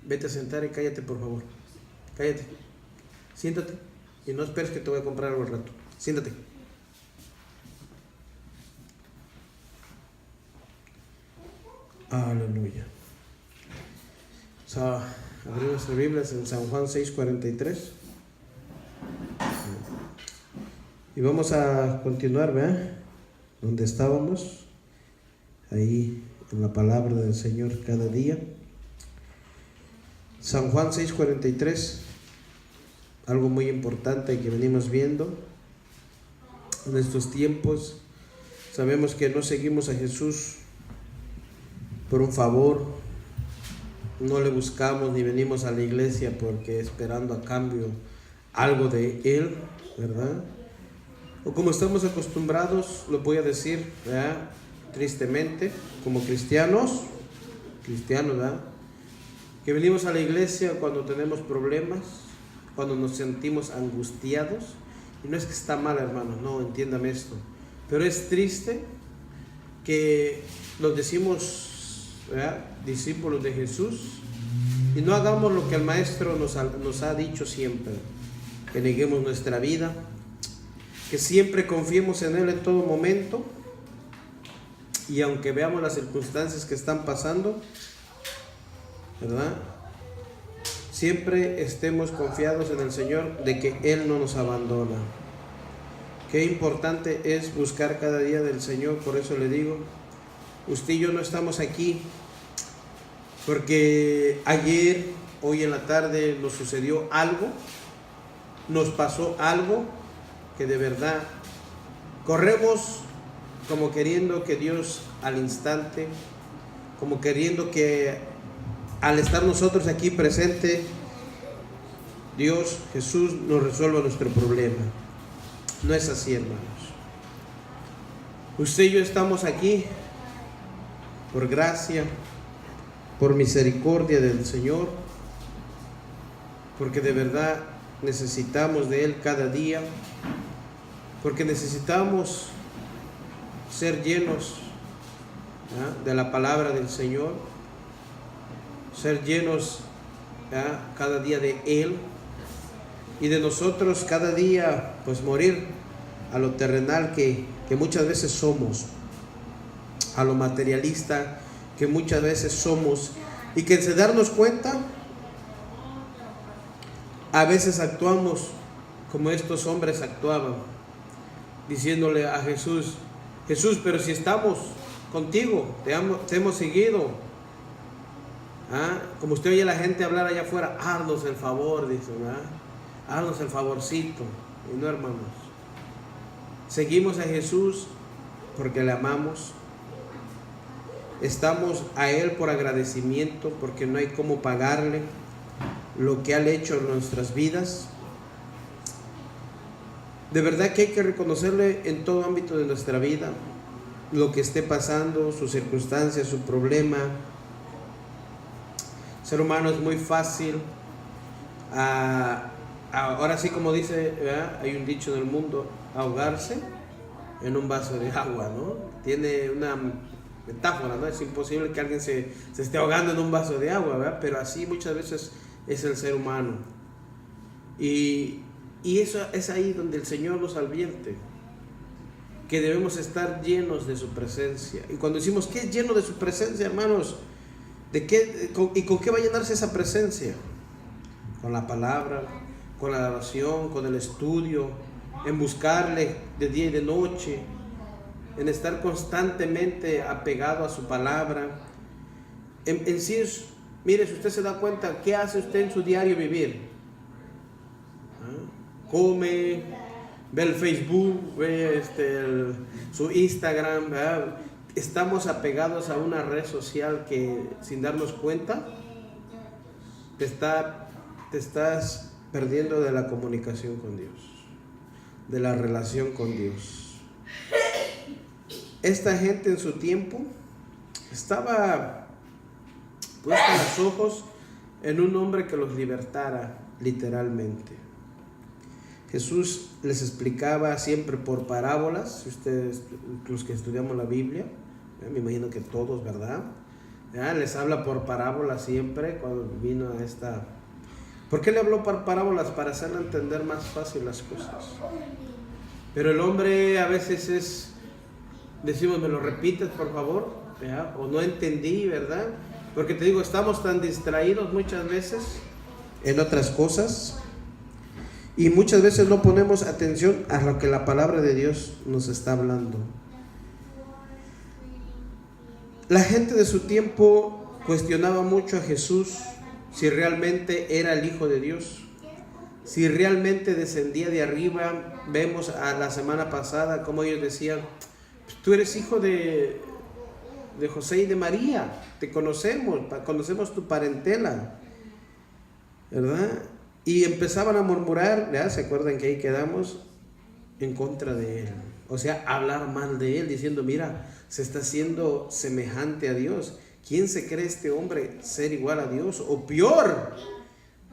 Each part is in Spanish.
Vete a sentar y cállate, por favor. Cállate. Siéntate. Y no esperes que te voy a comprar algo al rato. Siéntate. Aleluya. Abrimos nuestras Biblias en San Juan 6:43. Y vamos a continuar, ¿verdad? Donde estábamos. Ahí en la palabra del Señor cada día. San Juan 6:43. Algo muy importante que venimos viendo en estos tiempos. Sabemos que no seguimos a Jesús por un favor, no le buscamos ni venimos a la iglesia porque esperando a cambio algo de Él, ¿verdad? O como estamos acostumbrados, lo voy a decir, ¿verdad? Tristemente, como cristianos, ¿verdad? Que venimos a la iglesia cuando tenemos problemas, cuando nos sentimos angustiados. Y no es que está mal, hermanos, no, entiéndame esto, pero es triste que nos decimos, ¿verdad?, discípulos de Jesús, y no hagamos lo que el Maestro nos ha dicho siempre, que neguemos nuestra vida, que siempre confiemos en Él en todo momento, y aunque veamos las circunstancias que están pasando, ¿verdad?, siempre estemos confiados en el Señor de que Él no nos abandona. Qué importante es buscar cada día del Señor. Por eso le digo, usted y yo no estamos aquí porque ayer, hoy en la tarde nos sucedió algo, nos pasó algo que de verdad corremos como queriendo que Dios al instante, como queriendo que al estar nosotros aquí presente, Dios, Jesús, nos resuelva nuestro problema. No es así, hermanos. Usted y yo estamos aquí por gracia, por misericordia del Señor, porque de verdad necesitamos de Él cada día, porque necesitamos ser llenos, ¿verdad?, de la palabra del Señor, ser llenos, ¿verdad?, cada día de Él, y de nosotros cada día pues morir a lo terrenal que muchas veces somos, a lo materialista que muchas veces somos, y que sin darnos cuenta a veces actuamos como estos hombres actuaban, diciéndole a Jesús: Jesús, pero si estamos contigo, te hemos seguido. Como usted oye a la gente hablar allá afuera, haznos el favor, dice, ¿verdad? Haznos el favorcito. Y no, hermanos, seguimos a Jesús porque le amamos, estamos a Él por agradecimiento, porque no hay cómo pagarle lo que ha hecho en nuestras vidas. De verdad que hay que reconocerle en todo ámbito de nuestra vida, lo que esté pasando, sus circunstancias, su problema. Ser humano es muy fácil, ahora sí, como dice, ¿verdad?, hay un dicho en el mundo, ahogarse en un vaso de agua, ¿no? Tiene una metáfora, ¿no? Es imposible que alguien se esté ahogando en un vaso de agua, ¿verdad? Pero así muchas veces es el ser humano. Y eso es ahí donde el Señor nos advierte, que debemos estar llenos de su presencia. Y cuando decimos que es lleno de su presencia, hermanos, ¿con qué va a llenarse esa presencia? Con la palabra, con la oración, con el estudio, en buscarle de día y de noche, en estar constantemente apegado a su palabra. En sí, mire, si usted se da cuenta, ¿qué hace usted en su diario vivir? Come, ve el Facebook, ve su Instagram, ¿verdad? Estamos apegados a una red social que, sin darnos cuenta, te estás perdiendo de la comunicación con Dios, de la relación con Dios. Esta gente en su tiempo estaba puesta los ojos en un hombre que los libertara literalmente. Jesús les explicaba siempre por parábolas. Si ustedes, los que estudiamos la Biblia, me imagino que todos, ¿verdad?, ¿Ya? Les habla por parábolas siempre cuando vino a esta... ¿Por qué le habló por parábolas? Para hacerle entender más fácil las cosas. Pero el hombre a veces decimos, ¿me lo repites por favor? ¿Ya? O no entendí, ¿verdad? Porque te digo, estamos tan distraídos muchas veces en otras cosas y muchas veces no ponemos atención a lo que la palabra de Dios nos está hablando. La gente de su tiempo cuestionaba mucho a Jesús si realmente era el Hijo de Dios, si realmente descendía de arriba. Vemos a la semana pasada cómo ellos decían, tú eres hijo de José y de María, te conocemos tu parentela, ¿verdad? Y empezaban a murmurar, ¿ya? ¿Se acuerdan que ahí quedamos? En contra de él, o sea, hablar mal de él, diciendo, mira, se está haciendo semejante a Dios. ¿Quién se cree este hombre ser igual a Dios? O peor,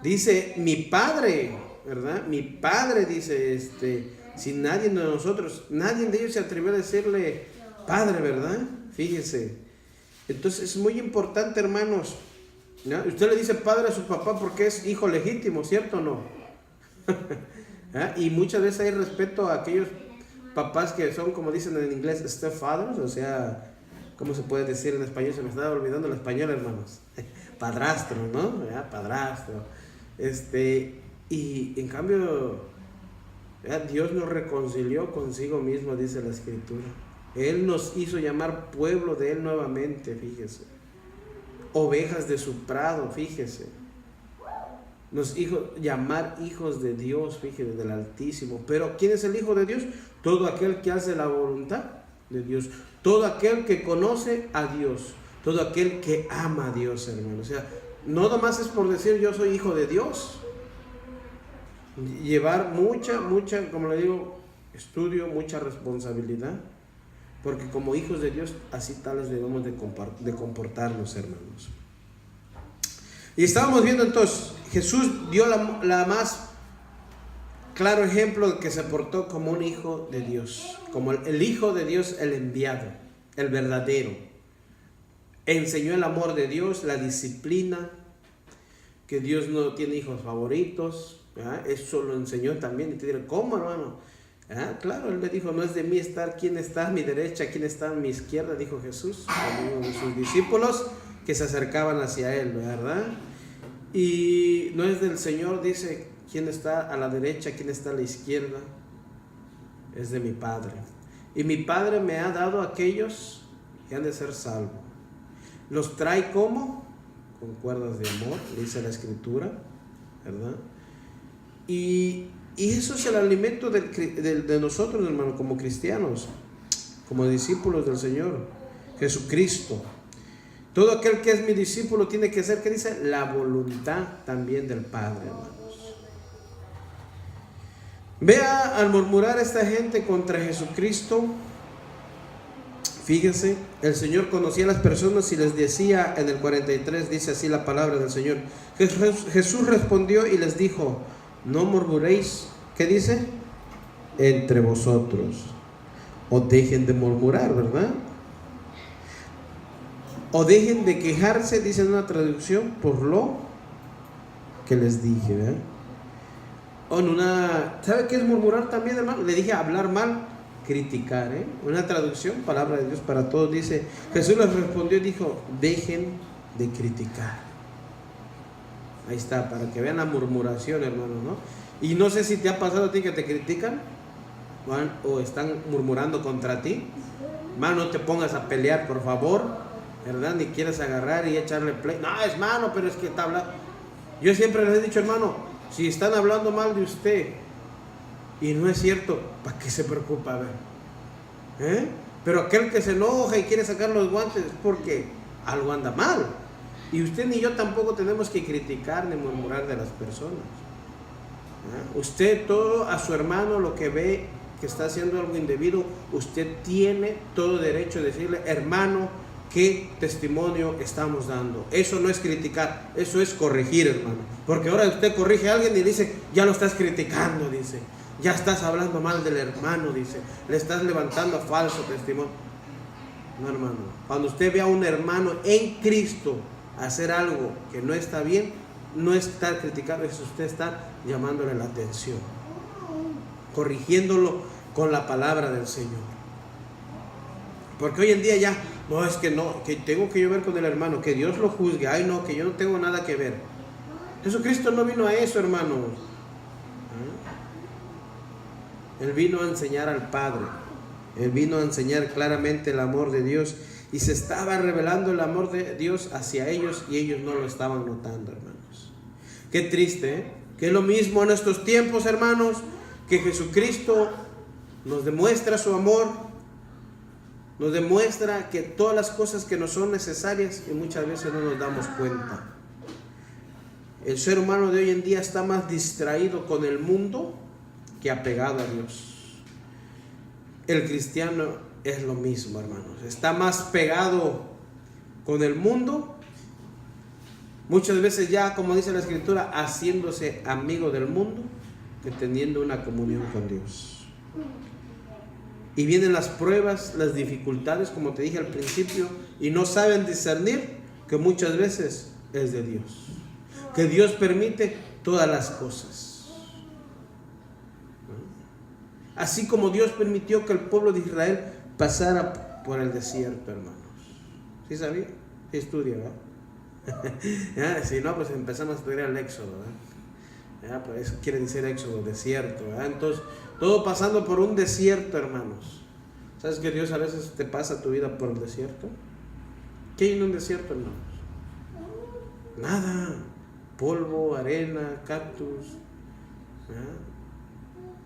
dice, mi padre, ¿verdad? Mi padre, dice, si nadie de nosotros, nadie de ellos se atrevió a decirle padre, ¿verdad? Fíjese. Entonces es muy importante, hermanos, ¿no? Usted le dice padre a su papá porque es hijo legítimo, ¿cierto o no? Y muchas veces hay respeto a aquellos papás que son, como dicen en inglés, stepfathers, o sea, ¿cómo se puede decir en español? Se me estaba olvidando el español, hermanos. Padrastro, ¿no? ¿Ya? Padrastro. Y en cambio, ¿ya? Dios nos reconcilió consigo mismo, dice la Escritura. Él nos hizo llamar pueblo de Él nuevamente, fíjese. Ovejas de su prado, fíjese. Nos hizo llamar hijos de Dios, fíjese, del Altísimo. Pero ¿quién es el Hijo de Dios? Todo aquel que hace la voluntad de Dios. Todo aquel que conoce a Dios. Todo aquel que ama a Dios, hermano. O sea, no nomás es por decir yo soy hijo de Dios. Llevar mucha, como le digo, estudio, mucha responsabilidad. Porque como hijos de Dios, así tales debemos de comportarnos, hermanos. Y estábamos viendo entonces, Jesús dio la más claro ejemplo de que se portó como un hijo de Dios, como el Hijo de Dios, el enviado, el verdadero. Enseñó el amor de Dios, la disciplina, que Dios no tiene hijos favoritos, ¿verdad? Eso lo enseñó también. Y te diré, ¿cómo, hermano? Claro, él le dijo, no es de mí estar quién está a mi derecha, quién está a mi izquierda, dijo Jesús a uno de sus discípulos que se acercaban hacia él, ¿verdad? Y no es del Señor, dice, quién está a la derecha, quién está a la izquierda, es de mi Padre. Y mi Padre me ha dado a aquellos que han de ser salvos. Los trae como con cuerdas de amor, dice la Escritura, ¿verdad? Y eso es el alimento de nosotros, hermano, como cristianos, como discípulos del Señor Jesucristo. Todo aquel que es mi discípulo tiene que ser, ¿qué dice? La voluntad también del Padre, hermanos. Vea, al murmurar esta gente contra Jesucristo, fíjense, el Señor conocía a las personas y les decía en el 43, dice así la palabra del Señor. Jesús respondió y les dijo, no murmuréis, ¿qué dice? Entre vosotros. O dejen de murmurar, ¿verdad? O dejen de quejarse, dice en una traducción, por lo que les dije, ¿verdad? O en una, ¿sabe qué es murmurar también, hermano? Le dije hablar mal, criticar, ¿eh? Una traducción, palabra de Dios para todos, dice, Jesús les respondió y dijo, dejen de criticar. Ahí está, para que vean la murmuración, hermano, ¿no? Y no sé si te ha pasado a ti que te critican o están murmurando contra ti. Hermano, no te pongas a pelear, por favor, ¿verdad? Ni quieres agarrar y echarle play. No, es mano, pero es que está hablando. Yo siempre les he dicho, hermano, si están hablando mal de usted y no es cierto, ¿para qué se preocupa? A ver, pero aquel que se enoja y quiere sacar los guantes es porque algo anda mal. Y usted ni yo tampoco tenemos que criticar ni murmurar de las personas. Usted todo a su hermano lo que ve que está haciendo algo indebido, usted tiene todo derecho de decirle, hermano, ¿qué testimonio estamos dando? Eso no es criticar, eso es corregir, hermano. Porque ahora usted corrige a alguien y dice, ya lo estás criticando, dice. Ya estás hablando mal del hermano, dice. Le estás levantando falso testimonio. No, hermano. Cuando usted ve a un hermano en Cristo hacer algo que no está bien, no está criticando, es usted está llamándole la atención, corrigiéndolo con la palabra del Señor. Porque hoy en día ya, no, es que no, que tengo que yo ver con el hermano, que Dios lo juzgue, ay no, que yo no tengo nada que ver. Jesucristo no vino a eso, hermanos. Él vino a enseñar al Padre. Él vino a enseñar claramente el amor de Dios y se estaba revelando el amor de Dios hacia ellos y ellos no lo estaban notando, hermanos. Qué triste, ¿eh? Que es lo mismo en estos tiempos, hermanos, que Jesucristo nos demuestra su amor, nos demuestra que todas las cosas que nos son necesarias y muchas veces no nos damos cuenta. El ser humano de hoy en día está más distraído con el mundo que apegado a Dios. El cristiano es lo mismo, hermanos. Está más pegado con el mundo. Muchas veces ya, como dice la Escritura, haciéndose amigo del mundo que teniendo una comunión con Dios. Y vienen las pruebas, las dificultades, como te dije al principio, y no saben discernir que muchas veces es de Dios. Que Dios permite todas las cosas. Así como Dios permitió que el pueblo de Israel pasara por el desierto, hermanos. ¿Sí sabía? Sí estudia, ¿verdad? Si no, pues empezamos a estudiar el Éxodo, ¿verdad? Pues eso quiere decir Éxodo, desierto, ¿verdad? Entonces, todo pasando por un desierto, hermanos. ¿Sabes que Dios a veces te pasa tu vida por el desierto? ¿Qué hay en un desierto, hermanos? Nada. Polvo, arena, cactus, ¿verdad?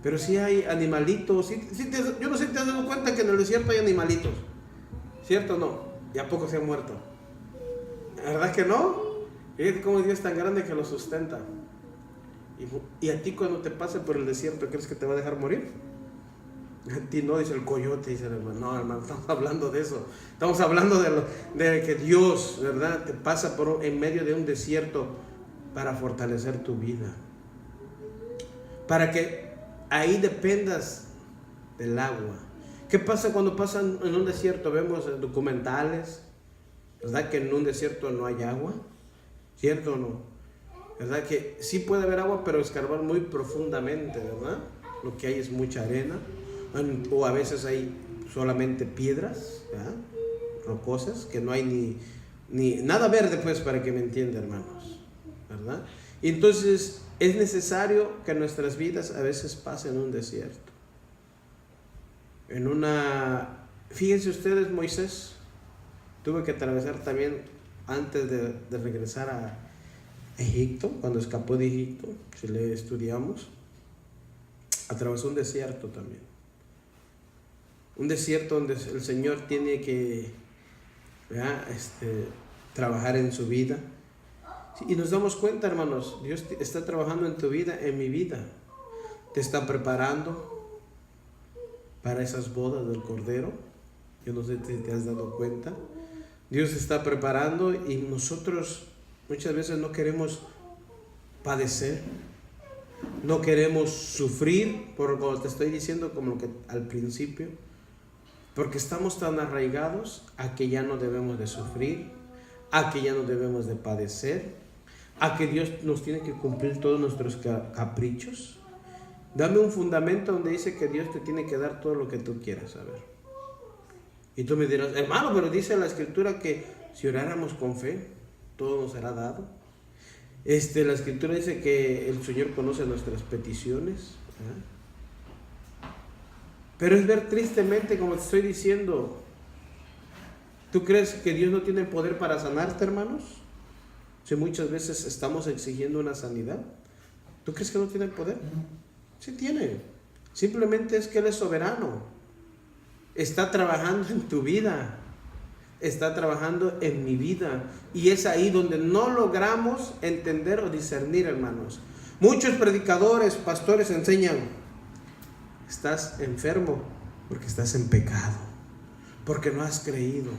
Pero sí hay animalitos. Yo no sé si te has dado cuenta que en el desierto hay animalitos. ¿Cierto o no? ¿Y a poco se han muerto? ¿Verdad que no? Fíjate cómo Dios es tan grande que lo sustenta. Y a ti cuando te pase por el desierto, ¿crees que te va a dejar morir? A ti no, dice el coyote, dice el hermano. No, hermano, estamos hablando de eso. Estamos hablando de que Dios, ¿verdad? Te pasa en medio de un desierto para fortalecer tu vida. Para que ahí dependas del agua. ¿Qué pasa cuando pasan en un desierto? Vemos documentales, ¿verdad? Que en un desierto no hay agua, ¿cierto o no? ¿Verdad? Que sí puede haber agua, pero escarbar muy profundamente, ¿verdad? Lo que hay es mucha arena, o a veces hay solamente piedras, ¿verdad? Rocosas, que no hay ni nada verde, pues, para que me entiendan, hermanos, ¿verdad? Y entonces es necesario que nuestras vidas a veces pasen en un desierto. Fíjense ustedes, Moisés tuvo que atravesar también antes de regresar a Egipto, cuando escapó de Egipto, si le estudiamos, atravesó un desierto también. Un desierto donde el Señor tiene que, ¿verdad? Trabajar en su vida. Y nos damos cuenta, hermanos, Dios está trabajando en tu vida, en mi vida. Te está preparando para esas bodas del Cordero. Yo no sé si te has dado cuenta. Dios está preparando y nosotros muchas veces no queremos padecer. No queremos sufrir, por como te estoy diciendo, como lo que al principio. Porque estamos tan arraigados a que ya no debemos de sufrir, a que ya no debemos de padecer, a que Dios nos tiene que cumplir todos nuestros caprichos. Dame un fundamento donde dice que Dios te tiene que dar todo lo que tú quieras, a ver. Y tú me dirás, hermano, pero dice la Escritura que si oráramos con fe, todo nos será dado. La Escritura dice que el Señor conoce nuestras peticiones, ¿eh? Pero es ver tristemente, como te estoy diciendo, ¿tú crees que Dios no tiene poder para sanarte, hermanos? Si muchas veces estamos exigiendo una sanidad, ¿tú crees que no tiene poder? Sí tiene. Simplemente es que Él es soberano. Está trabajando en tu vida. Está trabajando en mi vida. Y es ahí donde no logramos entender o discernir, hermanos. Muchos predicadores, pastores enseñan: estás enfermo porque estás en pecado, porque no has creído,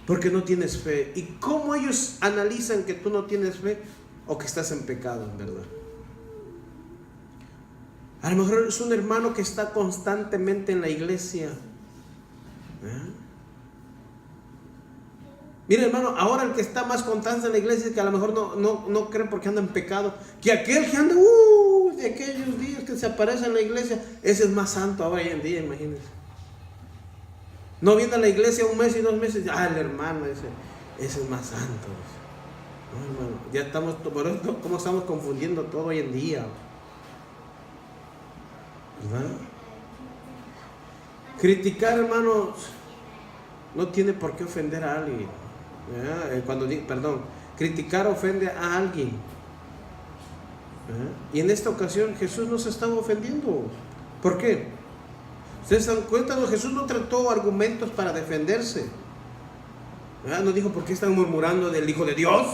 porque no tienes fe. ¿Y cómo ellos analizan que tú no tienes fe o que estás en pecado, en verdad? A lo mejor es un hermano que está constantemente en la iglesia, ¿eh? Mire, hermano, ahora el que está más constante en la iglesia es que a lo mejor no cree porque anda en pecado, que aquel que anda de aquellos días que se aparece en la iglesia, ese es más santo ahora hoy en día, imagínense. No viene a la iglesia un mes y 2 meses, el hermano ese es más santo. No, hermano, ya estamos, por eso, ¿cómo estamos confundiendo todo hoy en día? ¿Verdad? Criticar, hermanos, no tiene por qué ofender a alguien. Criticar ofende a alguien. Y en esta ocasión Jesús no se estaba ofendiendo. ¿Por qué? ¿Ustedes se dan cuenta? Jesús no trató argumentos para defenderse. No dijo, ¿por qué están murmurando del Hijo de Dios?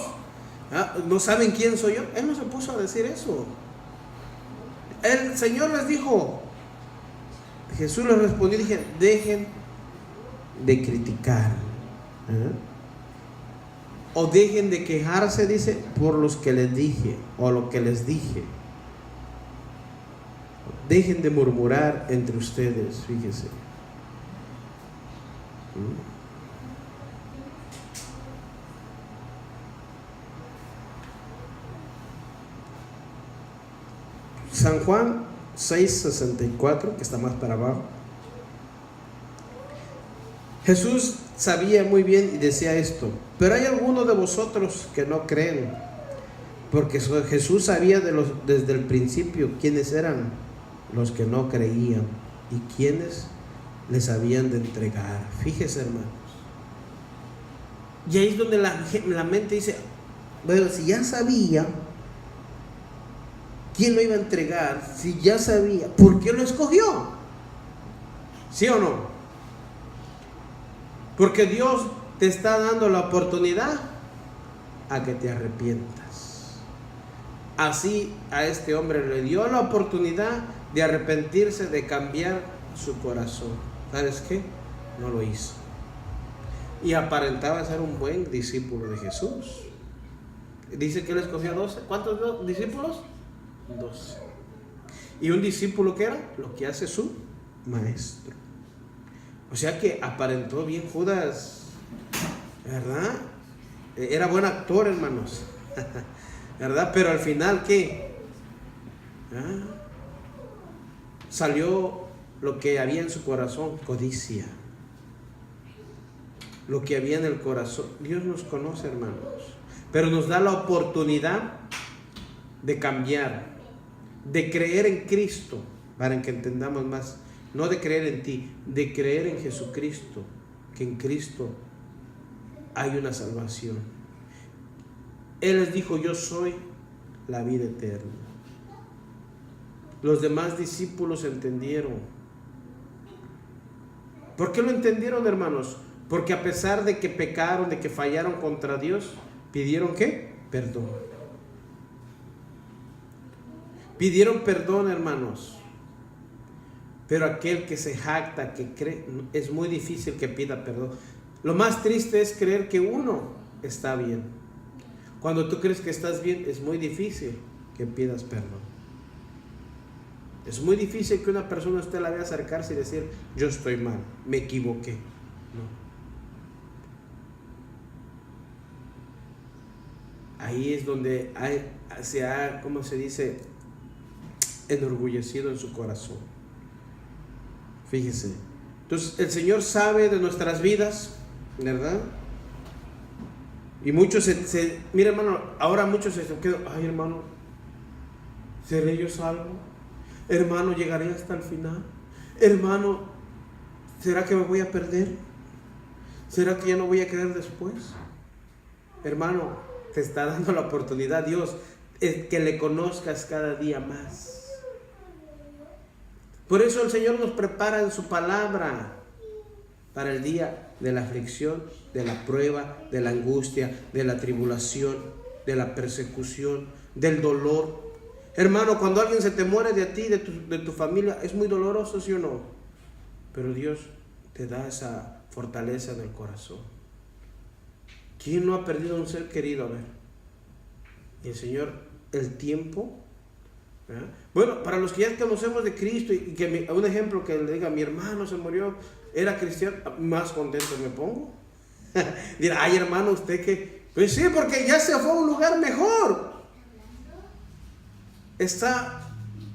¿No saben quién soy yo? Él no se puso a decir eso. El Señor les dijo, Jesús les respondió y dije, dejen de criticar. O dejen de quejarse, dice, por los que les dije, o lo que les dije. Dejen de murmurar entre ustedes, fíjese. San Juan 6:64, que está más para abajo. Jesús sabía muy bien y decía esto: pero hay algunos de vosotros que no creen, porque Jesús sabía desde el principio quiénes eran los que no creían y quiénes les habían de entregar. Fíjese, hermanos. Y ahí es donde la mente dice, bueno, si ya sabía quién lo iba a entregar, si ya sabía, ¿por qué lo escogió? ¿Sí o no? Porque Dios te está dando la oportunidad a que te arrepientas. Así a este hombre le dio la oportunidad de arrepentirse, de cambiar su corazón. ¿Sabes qué? No lo hizo. Y aparentaba ser un buen discípulo de Jesús. Dice que él escogió 12. ¿Cuántos discípulos? 12. ¿Y un discípulo qué era? Lo que hace su maestro. O sea que aparentó bien Judas, ¿verdad? Era buen actor, hermanos, ¿verdad? Pero al final, ¿qué? Salió lo que había en su corazón, codicia. Lo que había en el corazón. Dios nos conoce, hermanos, pero nos da la oportunidad de cambiar, de creer en Cristo, para que entendamos más. No de creer en ti, de creer en Jesucristo, que en Cristo hay una salvación. Él les dijo, yo soy la vida eterna. Los demás discípulos entendieron. ¿Por qué lo entendieron, hermanos? Porque a pesar de que pecaron, de que fallaron contra Dios, pidieron ¿qué? Perdón. Pidieron perdón, hermanos. Pero aquel que se jacta, que cree, es muy difícil que pida perdón. Lo más triste es creer que uno está bien. Cuando tú crees que estás bien, es muy difícil que pidas perdón. Es muy difícil que una persona usted la vea acercarse y decir, yo estoy mal, me equivoqué. No. Ahí es donde se ha, ¿cómo se dice?, enorgullecido en su corazón. Fíjese. Entonces el Señor sabe de nuestras vidas, ¿verdad? Y muchos mira, hermano, ahora muchos se quedan, ay, hermano, ¿seré yo salvo? Hermano, ¿llegaré hasta el final? Hermano, ¿será que me voy a perder? ¿Será que ya no voy a creer después? Hermano, te está dando la oportunidad Dios, que le conozcas cada día más. Por eso el Señor nos prepara en su palabra para el día de la aflicción, de la prueba, de la angustia, de la tribulación, de la persecución, del dolor. Hermano, cuando alguien se te muere de ti, de tu familia, es muy doloroso, ¿sí o no? Pero Dios te da esa fortaleza en el corazón. ¿Quién no ha perdido un ser querido? A ver. Y el Señor, el tiempo. ¿verdad? Bueno, para los que ya conocemos de Cristo y que un ejemplo que le diga, mi hermano se murió, era cristiano, más contento me pongo. Dirá, ay hermano, usted que... Pues sí, porque ya se fue a un lugar mejor. Está...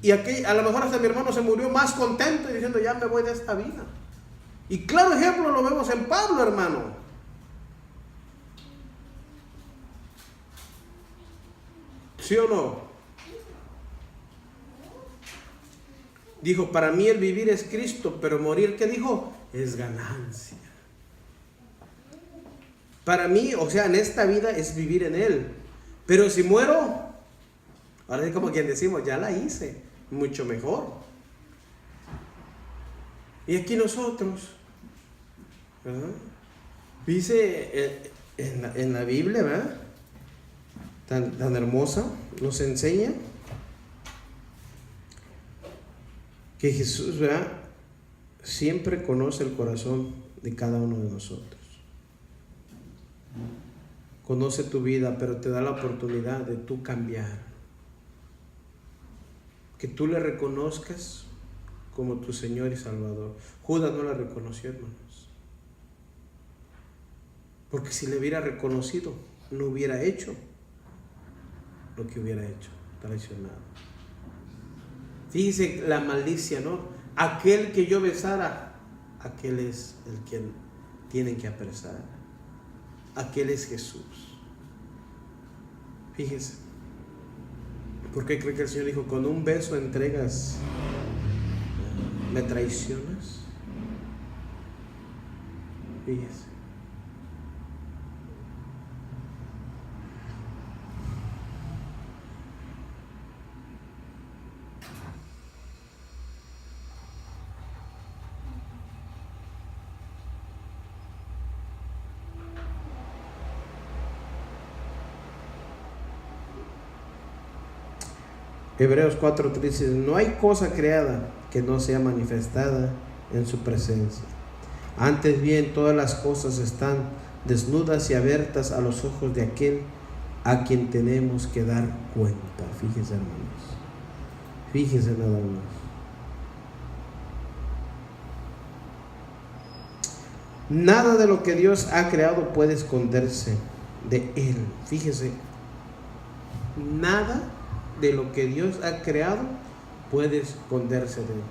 Y aquí a lo mejor hasta mi hermano se murió más contento y diciendo, ya me voy de esta vida. Y claro ejemplo lo vemos en Pablo, hermano. ¿Sí o no? Dijo, para mí el vivir es Cristo, pero morir, ¿qué dijo? Es ganancia. Para mí, o sea, en esta vida es vivir en Él. Pero si muero, ahora es como quien decimos, ya la hice, mucho mejor. Y aquí nosotros, ¿verdad? Dice en la Biblia, ¿verdad? Tan hermosa, nos enseña que Jesús, ¿verdad?, siempre conoce el corazón de cada uno de nosotros. Conoce tu vida, pero te da la oportunidad de tú cambiar. Que tú le reconozcas como tu Señor y Salvador. Judas no la reconoció, hermanos. Porque si le hubiera reconocido, no hubiera hecho lo que hubiera hecho, traicionado. Fíjese la malicia, ¿no? Aquel que yo besara, aquel es el que tienen que apresar. Aquel es Jesús. Fíjese. ¿Por qué cree que el Señor dijo, con un beso entregas, me traicionas? Fíjese. Hebreos 4:3 dice, no hay cosa creada que no sea manifestada en su presencia. Antes bien, todas las cosas están desnudas y abiertas a los ojos de aquel a quien tenemos que dar cuenta. Fíjense, hermanos. Fíjense nada más. Nada de lo que Dios ha creado puede esconderse de Él. Fíjese. Nada de lo que Dios ha creado puede esconderse de Él.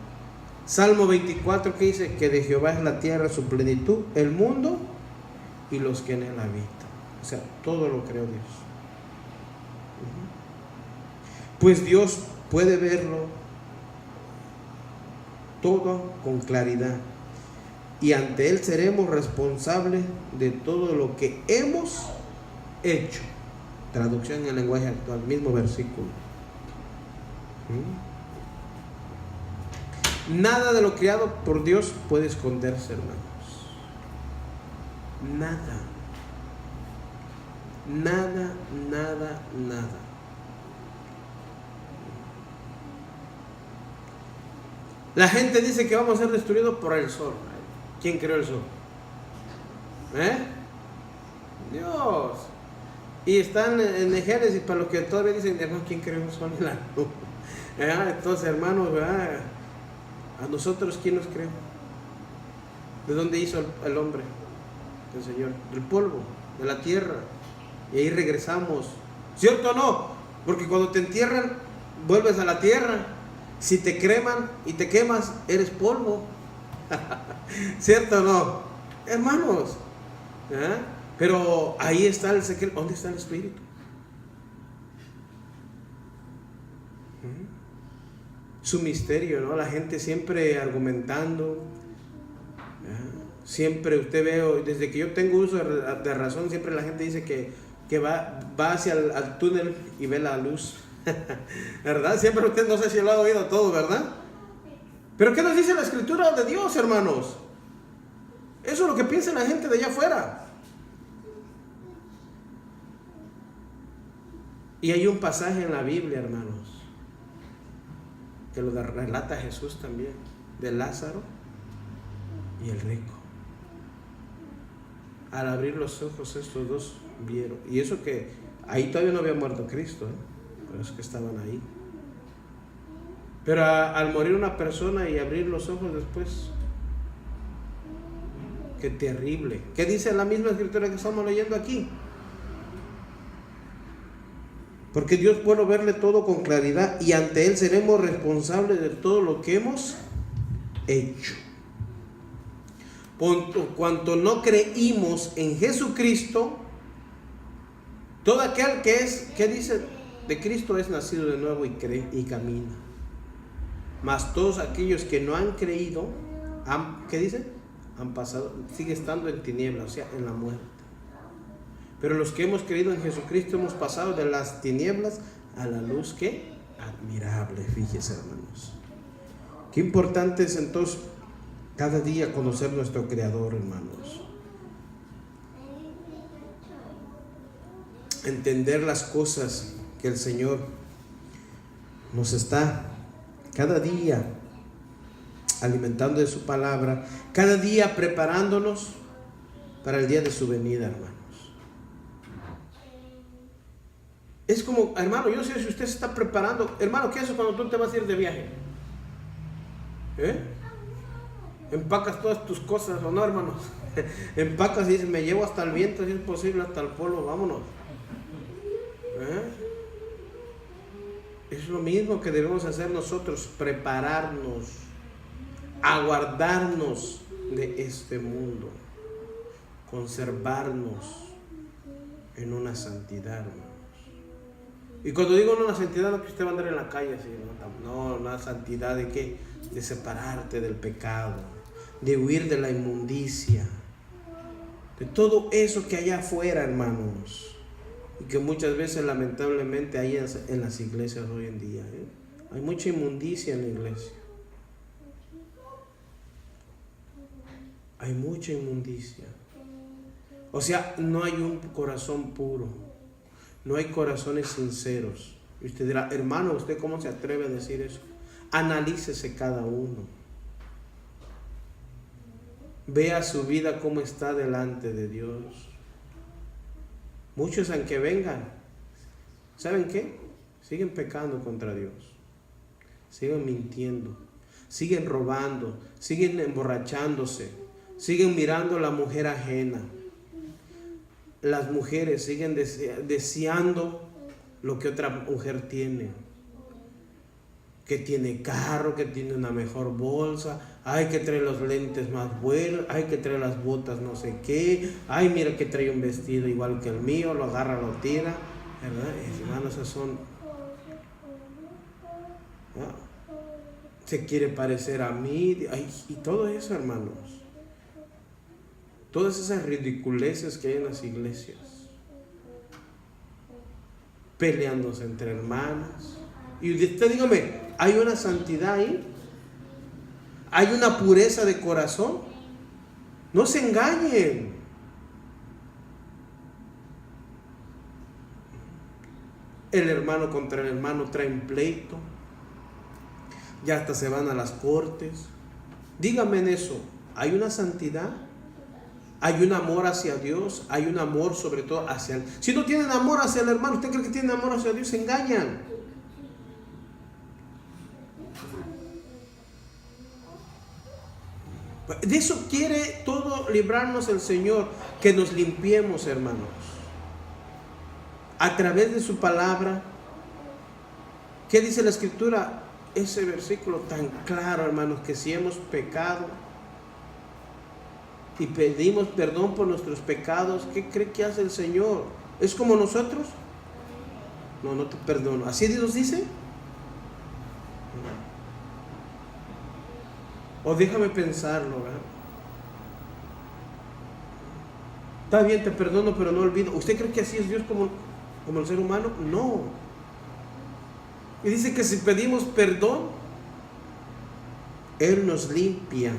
Salmo 24 que dice que de Jehová es la tierra, su plenitud, el mundo y los que en él habitan. O sea, todo lo creó Dios. Pues Dios puede verlo todo con claridad y ante Él seremos responsables de todo lo que hemos hecho. Traducción en el lenguaje actual, mismo versículo. Nada de lo creado por Dios puede esconderse, hermanos. Nada. Nada, nada, nada. La gente dice que vamos a ser destruidos por el sol. ¿Quién creó el sol? Dios. Y están en el Génesis, para los que todavía dicen, hermano, ¿quién creó el sol y la luna? Entonces, hermanos, ¿verdad? ¿A nosotros quién nos creó? ¿De dónde hizo el hombre? El Señor. Del polvo, de la tierra. Y ahí regresamos. ¿Cierto o no? Porque cuando te entierran, vuelves a la tierra. Si te creman y te quemas, eres polvo. ¿Cierto o no? Hermanos. Pero ahí está el secreto. ¿Dónde está el Espíritu? Su misterio, ¿no? La gente siempre argumentando. Siempre usted ve, desde que yo tengo uso de razón, siempre la gente dice que va hacia el túnel y ve la luz. ¿Verdad? Siempre usted, no sé si lo ha oído todo, ¿verdad? Pero ¿qué nos dice la Escritura de Dios, hermanos? Eso es lo que piensa la gente de allá afuera. Y hay un pasaje en la Biblia, hermanos, que lo relata Jesús también, de Lázaro y el rico. Al abrir los ojos estos dos vieron. Y eso que ahí todavía no había muerto Cristo, por eso que estaban ahí. Pero al morir una persona y abrir los ojos después, Qué terrible. ¿Qué dice la misma escritura que estamos leyendo aquí? Porque Dios puede verle todo con claridad y ante Él seremos responsables de todo lo que hemos hecho. Por cuanto no creímos en Jesucristo, todo aquel que es, ¿qué dice? De Cristo es nacido de nuevo y cree y camina. Mas todos aquellos que no han creído, ¿qué dice? Han pasado, sigue estando en tinieblas, o sea, en la muerte. Pero los que hemos creído en Jesucristo hemos pasado de las tinieblas a la luz, ¿qué? Admirable, fíjese, hermanos. Qué importante es entonces cada día conocer nuestro Creador, hermanos. Entender las cosas que el Señor nos está cada día alimentando de su palabra, cada día preparándonos para el día de su venida, hermanos. Es como, hermano, yo no sé si usted se está preparando. Hermano, ¿qué haces cuando tú te vas a ir de viaje? Empacas todas tus cosas, ¿o no, hermanos? Empacas y dices, me llevo hasta el viento, si es posible, hasta el polvo, vámonos. Es lo mismo que debemos hacer nosotros, prepararnos, aguardarnos de este mundo, conservarnos en una santidad, hermanos. Y cuando digo en una santidad, no que usted va a andar en la calle así, no, una santidad de qué, de separarte del pecado, de huir de la inmundicia, de todo eso que hay afuera, hermanos. Y que muchas veces lamentablemente hay en las iglesias hoy en día. Hay mucha inmundicia en la iglesia. Hay mucha inmundicia. O sea, no hay un corazón puro. No hay corazones sinceros. Y usted dirá, hermano, ¿usted cómo se atreve a decir eso? Analícese cada uno. Vea su vida cómo está delante de Dios. Muchos, aunque vengan, ¿saben qué? Siguen pecando contra Dios, siguen mintiendo, siguen robando, siguen emborrachándose, siguen mirando a la mujer ajena. Las mujeres siguen deseando lo que otra mujer tiene, que tiene carro, que tiene una mejor bolsa, ay, que trae los lentes más buenos, ay, que trae las botas no sé qué, ay, mira que trae un vestido igual que el mío, lo agarra, lo tira, ¿verdad? Hermanos, esos son, ¿no? Se quiere parecer a mí, ay, y todo eso, hermanos, todas esas ridiculeces que hay en las iglesias, peleándose entre hermanas. Y usted dígame, ¿hay una santidad ahí? ¿Hay una pureza de corazón? No se engañen. El hermano contra el hermano traen pleito. Ya hasta se van a las cortes. Dígame en eso, ¿hay una santidad? ¿Hay un amor hacia Dios? ¿Hay un amor sobre todo hacia él? Si no tienen amor hacia el hermano, ¿usted cree que tienen amor hacia Dios? Se engañan. De eso quiere todo librarnos el Señor, que nos limpiemos, hermanos, a través de su palabra. ¿Qué dice la Escritura? Ese versículo tan claro, hermanos, que si hemos pecado y pedimos perdón por nuestros pecados, ¿qué cree que hace el Señor? ¿Es como nosotros? No, no te perdono. ¿Así Dios dice? O déjame pensarlo, ¿verdad? Está bien, te perdono, pero no olvido. ¿Usted cree que así es Dios como el ser humano? No. Y dice que si pedimos perdón, Él nos limpia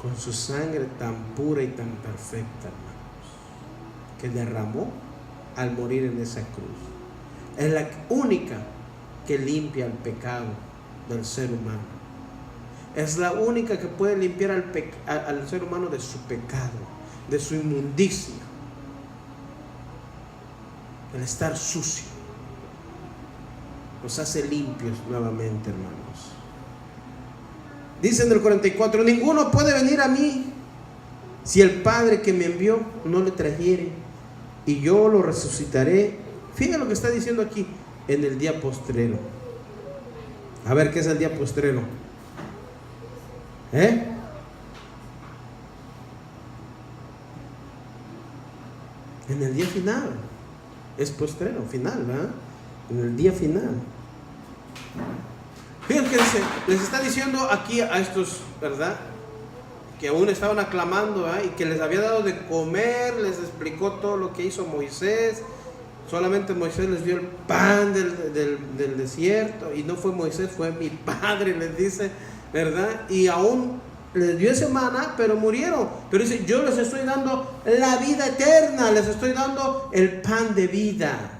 con su sangre tan pura y tan perfecta, hermanos, que derramó al morir en esa cruz. Es la única que limpia el pecado del ser humano. Es la única que puede limpiar al ser humano de su pecado, de su inmundicia, el estar sucio. Nos hace limpios nuevamente, hermanos. Dice en el 44, ninguno puede venir a mí Si el Padre que me envió no le trajere, y yo lo resucitaré. Fíjate lo que está diciendo aquí, en el día postrero. A ver, ¿qué es el día postrero? En el día final. Es postrero, final, ¿verdad? En el día final. Fíjense que les está diciendo aquí a estos, ¿verdad?, que aún estaban aclamando, ¿verdad?, y que les había dado de comer, les explicó todo lo que hizo Moisés. Solamente Moisés les dio el pan del desierto, y no fue Moisés, fue mi Padre, les dice, ¿verdad? Y aún les dio ese maná, pero murieron. Pero dice, yo les estoy dando la vida eterna, les estoy dando el pan de vida.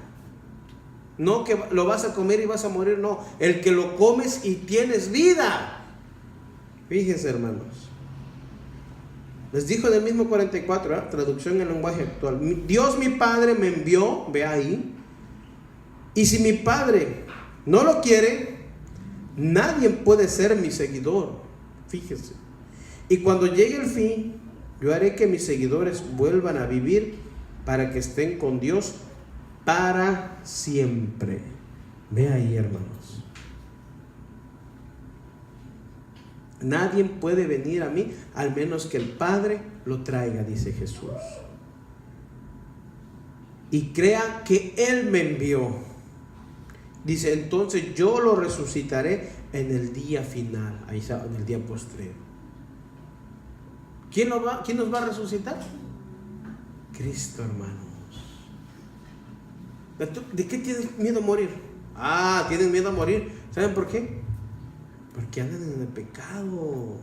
No que lo vas a comer y vas a morir, no. El que lo comes y tienes vida. Fíjense, hermanos. Les dijo en el mismo 44, ¿eh? Traducción en lenguaje actual. Dios mi Padre me envió, ve ahí. Y si mi Padre no lo quiere, nadie puede ser mi seguidor. Fíjense. Y cuando llegue el fin, yo haré que mis seguidores vuelvan a vivir para que estén con Dios para siempre. Ve ahí, hermanos. Nadie puede venir a mí al menos que el Padre lo traiga, dice Jesús. Y crea que Él me envió. Dice, entonces yo lo resucitaré en el día final, ahí está, en el día postrero. ¿Quién nos va a resucitar? Cristo, hermanos. ¿De qué tienes miedo a morir? Tienen miedo a morir. ¿Saben por qué? Porque andan en el pecado.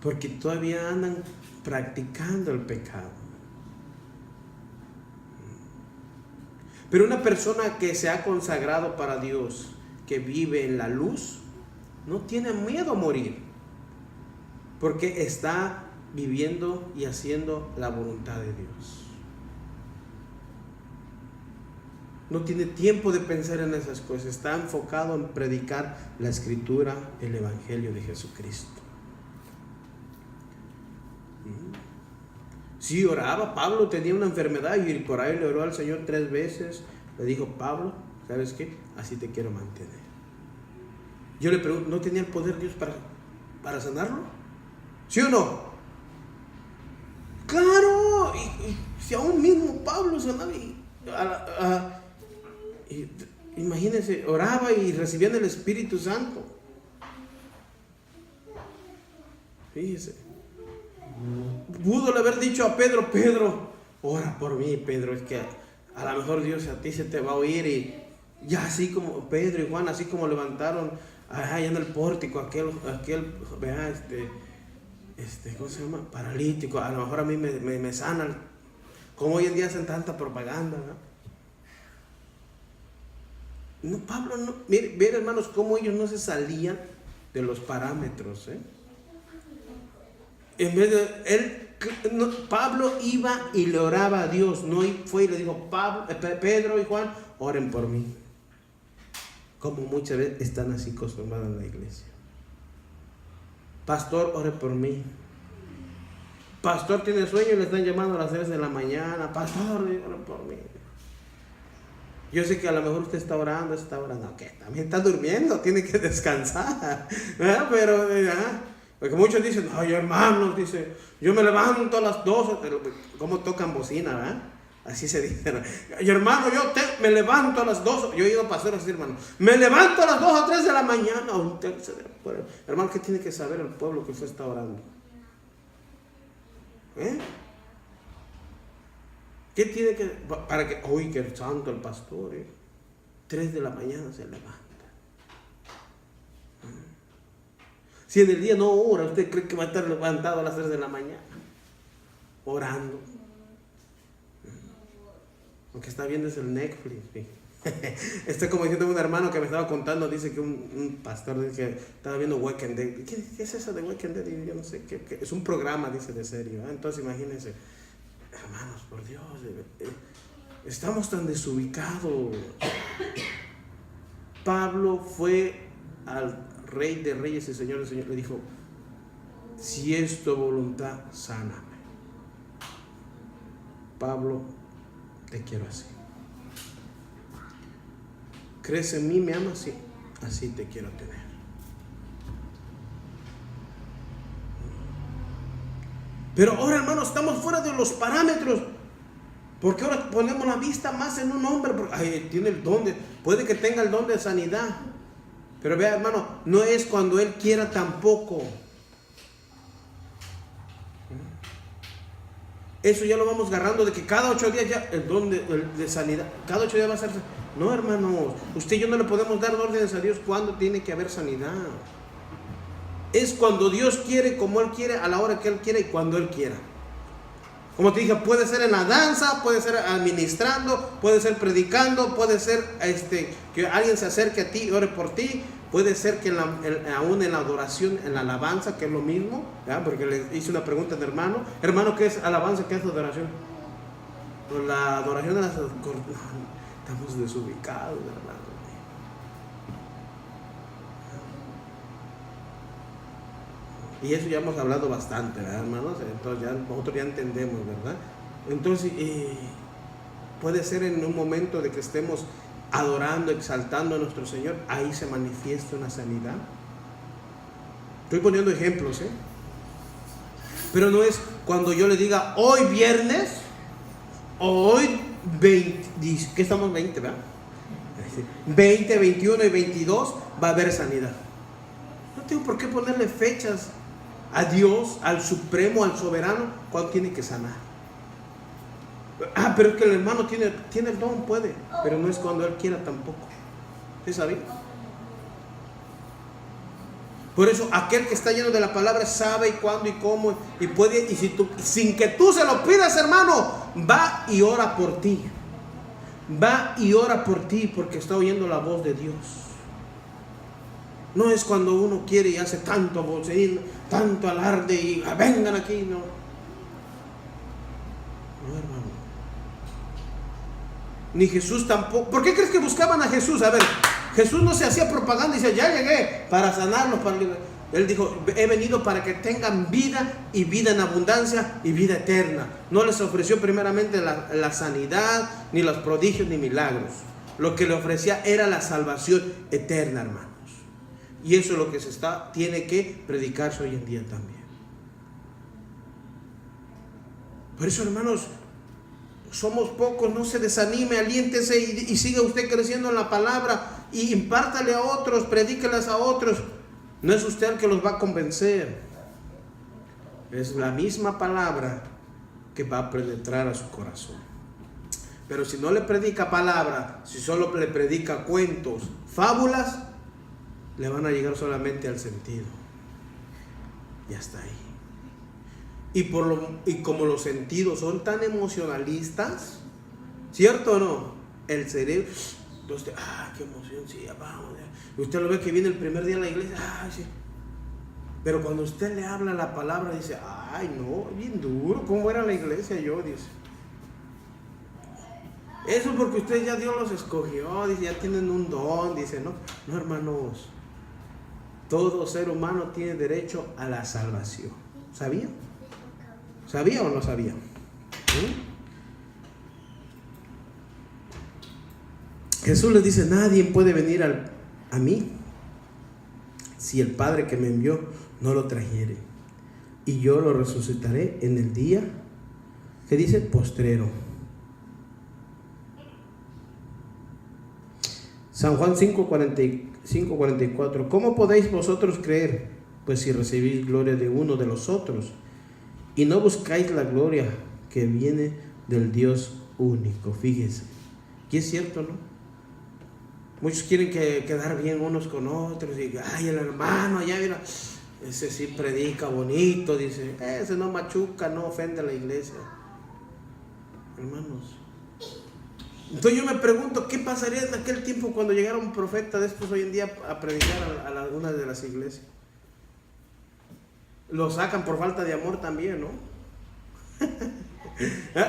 Porque todavía andan practicando el pecado. Pero una persona que se ha consagrado para Dios, que vive en la luz, no tiene miedo a morir. Porque está viviendo y haciendo la voluntad de Dios. No tiene tiempo de pensar en esas cosas. Está enfocado en predicar la Escritura, el Evangelio de Jesucristo. Sí, oraba. Pablo tenía una enfermedad y por ahí le oró al Señor 3 veces. Le dijo, Pablo, ¿sabes qué? Así te quiero mantener. Yo le pregunto, ¿no tenía el poder Dios para sanarlo? ¿Sí o no? ¡Claro! Y si aún mismo Pablo sanaba imagínense, oraba y recibían el Espíritu Santo. Fíjese. Pudo haber dicho a Pedro, ora por mí, Pedro, es que a lo mejor Dios a ti se te va a oír. Y ya así como Pedro y Juan, así como levantaron allá en el pórtico aquel vea, ¿cómo se llama? Paralítico, a lo mejor a mí me sanan, como hoy en día hacen tanta propaganda, ¿no? No, Pablo no. Miren, hermanos, cómo ellos no se salían de los parámetros, En vez de Pablo iba y le oraba a Dios, no fue y le dijo, Pedro y Juan, oren por mí. Como muchas veces están así acostumbrados en la iglesia. Pastor, ore por mí. Pastor tiene sueño y le están llamando a las 3 de la mañana. Pastor, ore por mí. Yo sé que a lo mejor usted está orando, que también está durmiendo, tiene que descansar, ¿verdad? Pero, porque muchos dicen, ay, hermanos, dice, yo me levanto a las 12, ¿cómo tocan bocina, verdad? Así se dice, ¿no? Y hermano, me levanto a las 12, yo he ido a pastores así, hermano, me levanto a las 2 o 3 de la mañana, hermano, ¿qué tiene que saber el pueblo que usted está orando? ¿Qué tiene que, para que, uy, que el santo, el pastor, 3 de la mañana se levanta? Si en el día no ora, ¿usted cree que va a estar levantado a las 3 de la mañana? Orando. Aunque está viendo es el Netflix. Estoy como diciendo un hermano que me estaba contando, dice que un pastor dice que estaba viendo Walking Dead. ¿Qué es eso de Walking Dead? Yo no sé, ¿qué? Es un programa, dice, de serio. Entonces imagínense. Hermanos, por Dios, estamos tan desubicados. Pablo fue al Rey de Reyes y Señor de Señores, le dijo, si es tu voluntad, sáname. Pablo, te quiero así. ¿Crees en mí? ¿Me amas? Sí, así te quiero tener. Pero ahora, hermanos, estamos fuera de los parámetros, porque ahora ponemos la vista más en un hombre, porque tiene el don puede que tenga el don de sanidad, pero vea, hermano, no es cuando él quiera tampoco. Eso ya lo vamos agarrando de que cada 8 días ya el don de sanidad, cada 8 días va a ser. No, hermanos, usted y yo no le podemos dar órdenes a Dios cuando tiene que haber sanidad. Es cuando Dios quiere, como Él quiere, a la hora que Él quiere y cuando Él quiera. Como te dije, puede ser en la danza, puede ser administrando, puede ser predicando, puede ser que alguien se acerque a ti y ore por ti. Puede ser que aún en la adoración, en la alabanza, que es lo mismo, ¿verdad? Porque le hice una pregunta al hermano. Hermano, ¿qué es alabanza? ¿Qué es adoración? Pues la adoración de las... Estamos desubicados, hermano. Y eso ya hemos hablado bastante, ¿verdad, hermanos? Entonces nosotros ya entendemos, ¿verdad? Entonces, puede ser en un momento de que estemos adorando, exaltando a nuestro Señor, ahí se manifiesta una sanidad. Estoy poniendo ejemplos, pero no es cuando yo le diga hoy viernes, hoy 20, ¿qué estamos? 20, ¿verdad? 20, 21 y 22 va a haber sanidad. No tengo por qué ponerle fechas a Dios, al Supremo, al Soberano, cuando tiene que sanar. Pero es que el hermano tiene el don, puede, pero no es cuando él quiera tampoco. ¿Sí sabía? Por eso aquel que está lleno de la palabra sabe y cuándo y cómo y puede, y si tú, sin que tú se lo pidas, hermano, va y ora por ti. Va y ora por ti porque está oyendo la voz de Dios. No es cuando uno quiere y hace tanto vocerín, tanto alarde y vengan aquí, no. No, hermano. Ni Jesús tampoco. ¿Por qué crees que buscaban a Jesús? A ver, Jesús no se hacía propaganda y decía, ya llegué para sanarlos, para liberar. Él dijo, he venido para que tengan vida y vida en abundancia y vida eterna. No les ofreció primeramente la sanidad, ni los prodigios, ni milagros. Lo que le ofrecía era la salvación eterna, hermanos. Y eso es lo que tiene que predicarse hoy en día también. Por eso, hermanos, somos pocos, no se desanime, aliéntese y siga usted creciendo en la palabra y impártale a otros, predíquelas a otros. No es usted el que los va a convencer, es la misma palabra que va a penetrar a su corazón. Pero si no le predica palabra, si solo le predica cuentos, fábulas, le van a llegar solamente al sentido y hasta ahí. Y como los sentidos son tan emocionalistas, ¿cierto o no? El cerebro, entonces, qué emoción, sí, vamos. Usted lo ve que viene el primer día a la iglesia, sí. Pero cuando usted le habla la palabra, dice, no, bien duro, ¿cómo era la iglesia yo? Dice. Eso es porque usted ya Dios los escogió, dice, ya tienen un don, dice, no, hermanos. Todo ser humano tiene derecho a la salvación. ¿Sabía? ¿Sabía o no sabía? Jesús les dice, nadie puede venir a mí si el Padre que me envió no lo trajere. Y yo lo resucitaré en el día, ¿qué dice? Postrero. San Juan 5:44. ¿Cómo podéis vosotros creer? Pues si recibís gloria de uno de los otros y no buscáis la gloria que viene del Dios único. Fíjese. Y es cierto, ¿no? Muchos quieren quedar bien unos con otros y el hermano allá, mira, ese sí predica bonito, dice, ese no machuca, no ofende a la iglesia. Hermanos, entonces yo me pregunto, ¿qué pasaría en aquel tiempo cuando llegara un profeta de estos hoy en día a predicar a algunas de las iglesias? Lo sacan por falta de amor también, ¿no?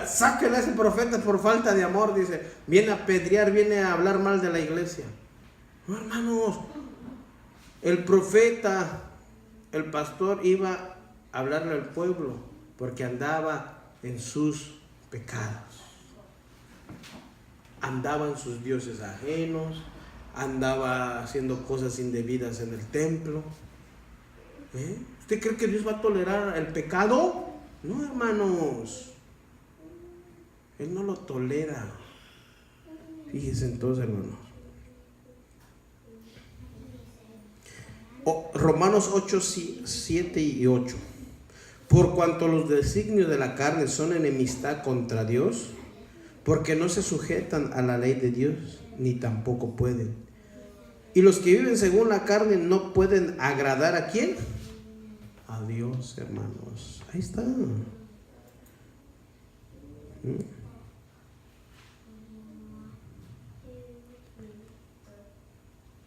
Sáquenle a ese profeta por falta de amor, dice. Viene a apedrear, viene a hablar mal de la iglesia. No, hermanos, el profeta, el pastor iba a hablarle al pueblo porque andaba en sus pecados. Andaba en sus dioses ajenos, andaba haciendo cosas indebidas en el templo. ¿Usted cree que Dios va a tolerar el pecado? No, hermanos. Él no lo tolera. Fíjense entonces, hermanos. Romanos 8, 7 y 8. Por cuanto los designios de la carne son enemistad contra Dios, porque no se sujetan a la ley de Dios, ni tampoco pueden. Y los que viven según la carne no pueden agradar ¿a quién? A Dios, hermanos. Ahí está.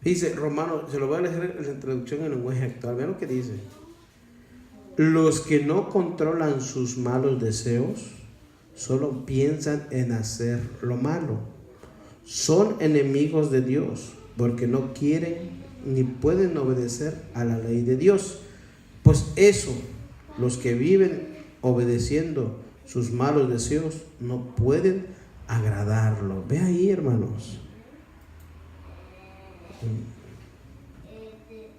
Dice Romano, se lo voy a leer en la introducción en lenguaje actual. Vean lo que dice. Los que no controlan sus malos deseos solo piensan en hacer lo malo. Son enemigos de Dios porque no quieren ni pueden obedecer a la ley de Dios. Pues eso, los que viven obedeciendo sus malos deseos no pueden agradarlo. Ve ahí, hermanos.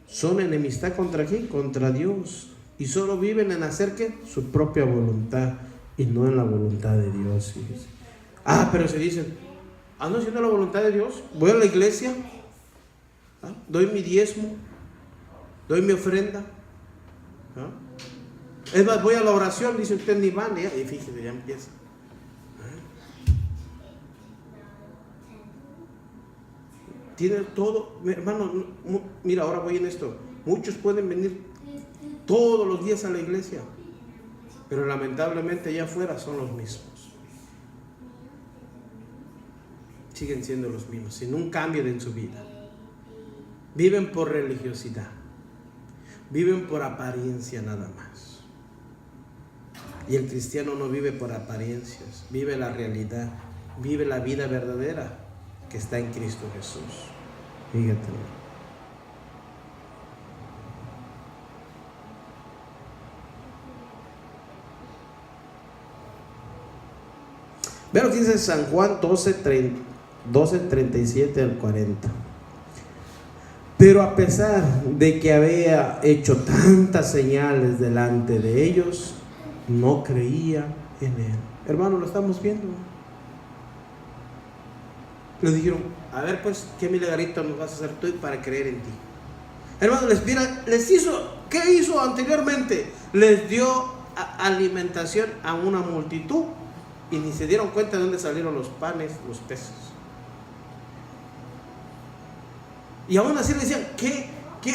Son enemistad contra quién? Contra Dios. Y solo viven en hacer ¿qué? Su propia voluntad y no en la voluntad de Dios. Fíjense. Pero se dicen, ando haciendo la voluntad de Dios, voy a la iglesia, doy mi diezmo, doy mi ofrenda. Es más, voy a la oración, dice usted, ni van, y fíjese, ya empieza. Tiene todo, hermano. Mira, ahora voy en esto. Muchos pueden venir todos los días a la iglesia, pero lamentablemente allá afuera son los mismos. Siguen siendo los mismos, sin un cambio en su vida. Viven por religiosidad, viven por apariencia nada más. Y el cristiano no vive por apariencias, vive la realidad, vive la vida verdadera que está en Cristo Jesús. Fíjate. Vean lo que dice San Juan 12, 37 al 40. Pero a pesar de que había hecho tantas señales delante de ellos, no creía en él. Hermano, lo estamos viendo. Le dijeron, a ver pues, ¿qué milagrito nos vas a hacer tú para creer en ti? Hermano, les hizo, ¿qué hizo anteriormente? Les dio alimentación a una multitud y ni se dieron cuenta de dónde salieron los panes, los peces. Y aún así le decían, ¿qué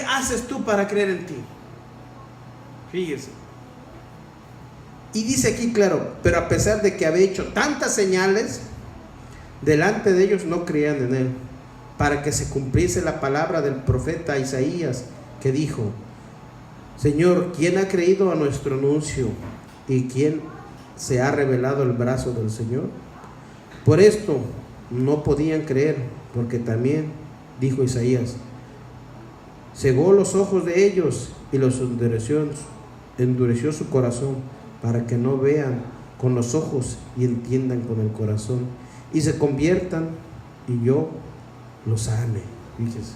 haces tú para creer en ti? Fíjese. Y dice aquí claro, pero a pesar de que había hecho tantas señales delante de ellos, no creían en él, para que se cumpliese la palabra del profeta Isaías, que dijo: Señor, ¿quién ha creído a nuestro anuncio? ¿Y quién se ha revelado el brazo del Señor? Por esto no podían creer, porque también dijo Isaías: cegó los ojos de ellos y los endureció su corazón, para que no vean con los ojos y entiendan con el corazón y se conviertan y yo los sane. Fíjese.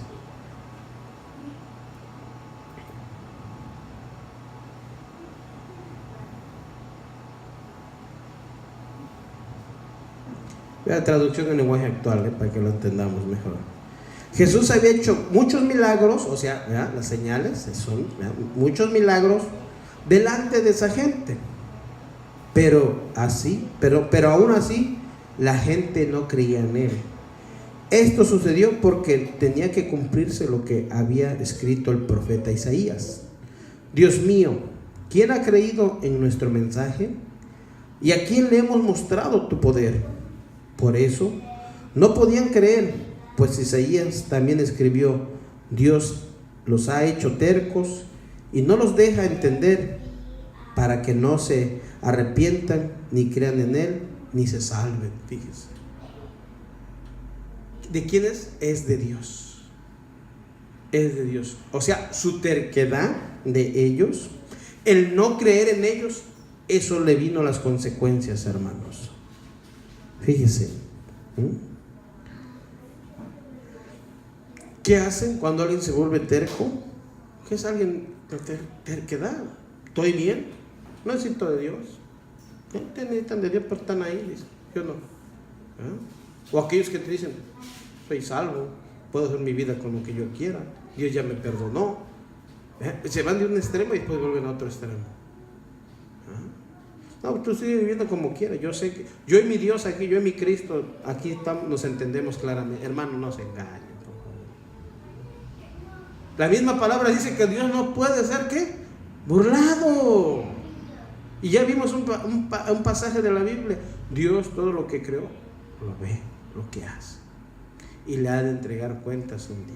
Vea la traducción en lenguaje actual, para que lo entendamos mejor. Jesús había hecho muchos milagros, o sea, ¿verdad? Las señales son, ¿verdad? Muchos milagros delante de esa gente, pero aún así la gente no creía en él. Esto sucedió porque tenía que cumplirse lo que había escrito el profeta Isaías: Dios mío, ¿quién ha creído en nuestro mensaje? ¿Y a quién le hemos mostrado tu poder? Por eso no podían creer, pues Isaías también escribió: Dios los ha hecho tercos y no los deja entender, para que no se arrepientan ni crean en él ni se salven. Fíjese. ¿De quién es? Es de Dios. Es de Dios. O sea, su terquedad de ellos, el no creer en ellos, eso le vino las consecuencias, hermanos. Fíjese. ¿Qué hacen cuando alguien se vuelve terco? ¿Qué es alguien de terquedad? ¿Estoy bien? No necesito de Dios. Te necesitan de Dios, pero están ahí. Dicen, yo no. O aquellos que te dicen, soy salvo, puedo hacer mi vida con lo que yo quiera, Dios ya me perdonó. Se van de un extremo y después vuelven a otro extremo. No, tú sigues viviendo como quieras. Yo sé que yo y mi Dios aquí, yo y mi Cristo, aquí estamos, nos entendemos claramente. Hermano, no se engañen. La misma palabra dice que Dios no puede ser, ¿qué? Burlado. Y ya vimos un pasaje de la Biblia. Dios todo lo que creó, lo ve, lo que hace. Y le ha de entregar cuentas un día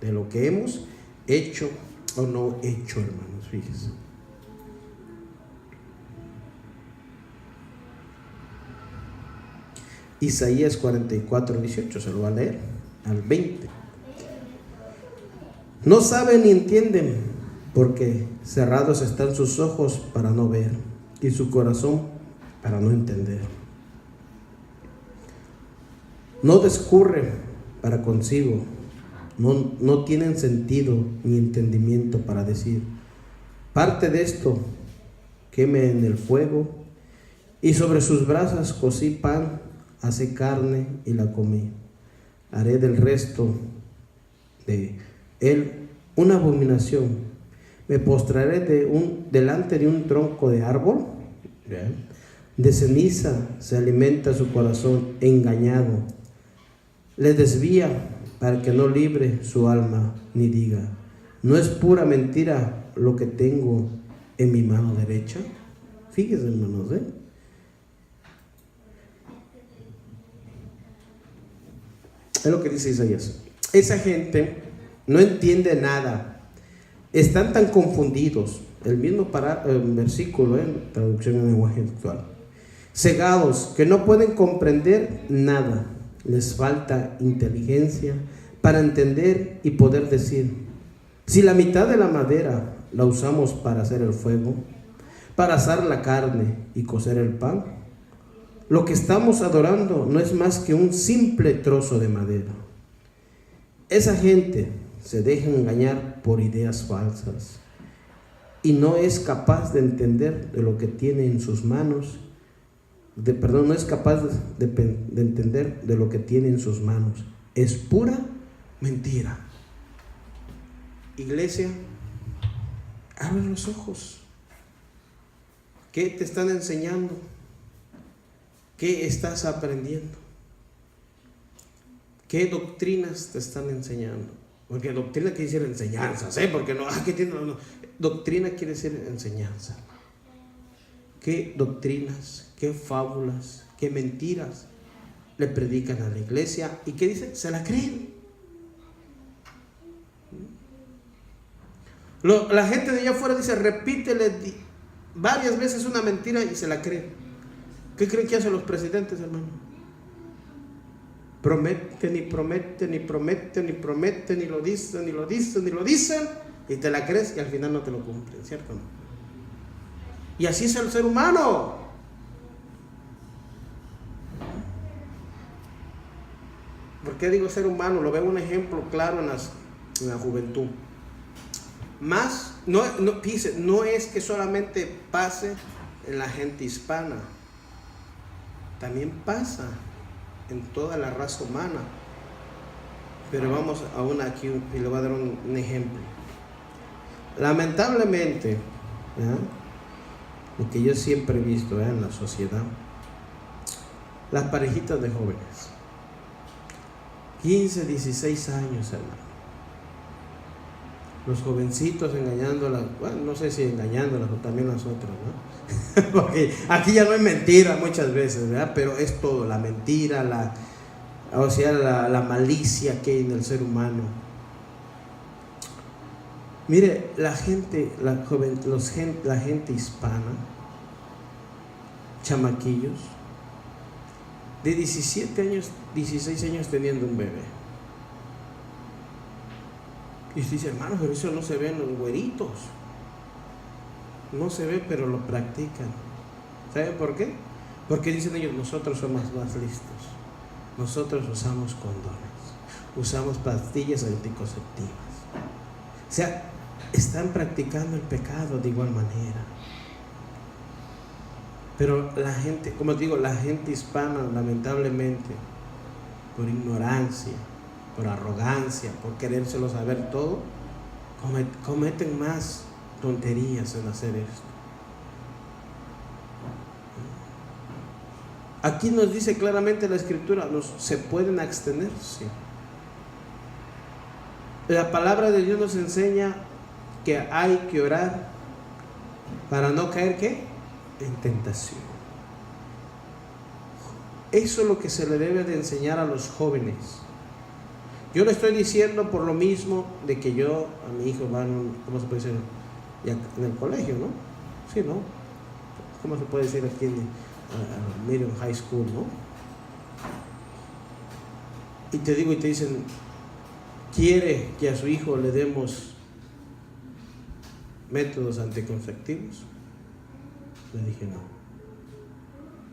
de lo que hemos hecho o no hecho, hermanos. Fíjense. Isaías 44, 18, se lo va a leer al 20. No saben ni entienden, porque cerrados están sus ojos para no ver y su corazón para no entender. No discurren para consigo, no tienen sentido ni entendimiento para decir, parte de esto queme en el fuego, y sobre sus brasas cocí pan, hacé carne y la comí. Haré del resto de él una abominación. Me postraré delante de un tronco de árbol. De ceniza se alimenta su corazón engañado. Le desvía para que no libre su alma, ni diga, ¿no es pura mentira lo que tengo en mi mano derecha? Fíjense, hermanos, Es lo que dice Isaías. Esa gente no entiende nada. Están tan confundidos. El mismo versículo en traducción en lenguaje actual. Cegados, que no pueden comprender nada. Les falta inteligencia para entender y poder decir, si la mitad de la madera la usamos para hacer el fuego, para asar la carne y cocer el pan, lo que estamos adorando no es más que un simple trozo de madera. Esa gente se deja engañar por ideas falsas y no es capaz de entender de lo que tiene en sus manos. No es capaz de entender de lo que tiene en sus manos. Es pura mentira. Iglesia, abre los ojos. ¿Qué te están enseñando? ¿Qué estás aprendiendo? ¿Qué doctrinas te están enseñando? Porque doctrina quiere decir enseñanzas, porque no, doctrina quiere decir enseñanza. ¿Qué doctrinas, qué fábulas, qué mentiras le predican a la iglesia? ¿Y qué dicen? Se la creen. La gente de allá afuera dice, repítele varias veces una mentira y se la creen. ¿Qué creen que hacen los presidentes, hermano? Prometen y prometen y prometen y prometen y lo dicen y lo dicen y lo dicen y te la crees y al final no te lo cumplen, ¿cierto? Y así es el ser humano. ¿Por qué digo ser humano? Lo veo un ejemplo claro en la juventud. Más, no es que solamente pase en la gente hispana. También pasa en toda la raza humana. Pero vamos a una aquí y le voy a dar un ejemplo. Lamentablemente, lo que yo siempre he visto en la sociedad, las parejitas de jóvenes, 15, 16 años, hermano. Los jovencitos engañándolas, bueno, no sé si engañándolas o también las otras, ¿no? Porque aquí ya no hay mentira muchas veces, ¿verdad? Pero es todo, la mentira, la malicia que hay en el ser humano. Mire, la gente hispana, chamaquillos, de 17 años, 16 años teniendo un bebé. Y usted dice, hermano, pero eso no se ve en los güeritos. No se ve, pero lo practican. ¿Sabe por qué? Porque dicen ellos, nosotros somos más listos. Nosotros usamos condones, usamos pastillas anticonceptivas. O sea, están practicando el pecado de igual manera. Pero la gente, como digo, la gente hispana, lamentablemente, por ignorancia, por arrogancia, por querérselo saber todo, cometen más tonterías en hacer esto. Aquí nos dice claramente la Escritura, se pueden abstener, sí. La palabra de Dios nos enseña que hay que orar para no caer, ¿qué? En tentación. Eso es lo que se le debe de enseñar a los jóvenes. Yo le estoy diciendo por lo mismo de que yo, a mi hijo van, ¿cómo se puede decir? Ya en el colegio, ¿no? Sí, ¿no? ¿Cómo se puede decir aquí en middle high school, ¿no? Y te digo, y te dicen, ¿quiere que a su hijo le demos métodos anticonceptivos? Le dije no,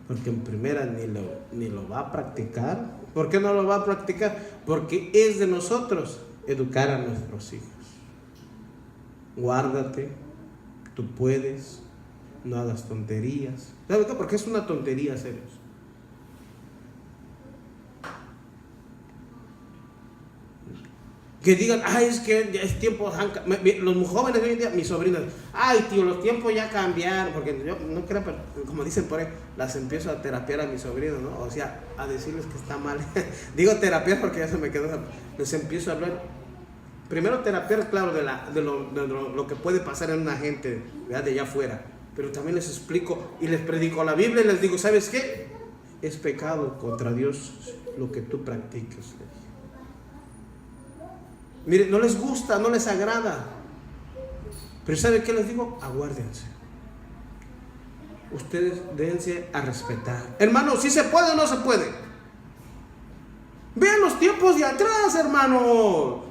porque en primera ni lo va a practicar. ¿Por qué no lo va a practicar? Porque es de nosotros educar a nuestros hijos. Guárdate, tú puedes, no hagas tonterías. ¿Sabes qué? Porque es una tontería hacer eso. Que digan, ay, es que ya es tiempo, los jóvenes de hoy en día, mis sobrinas, ay tío, los tiempos ya cambiaron, porque yo no creo, pero como dicen por ahí, las empiezo a terapiar a mis sobrinos, ¿no? O sea, a decirles que está mal. Digo terapiar porque ya se me quedó, les empiezo a hablar. Primero terapiar, claro, de lo que puede pasar en una gente, ¿verdad? De allá afuera, pero también les explico y les predico la Biblia y les digo, ¿sabes qué? Es pecado contra Dios lo que tú practicas. Mire, no les gusta, no les agrada. Pero ¿sabe qué les digo? Aguárdense. Ustedes dense a respetar. Hermano, si se puede o no se puede. Vean los tiempos de atrás, hermano.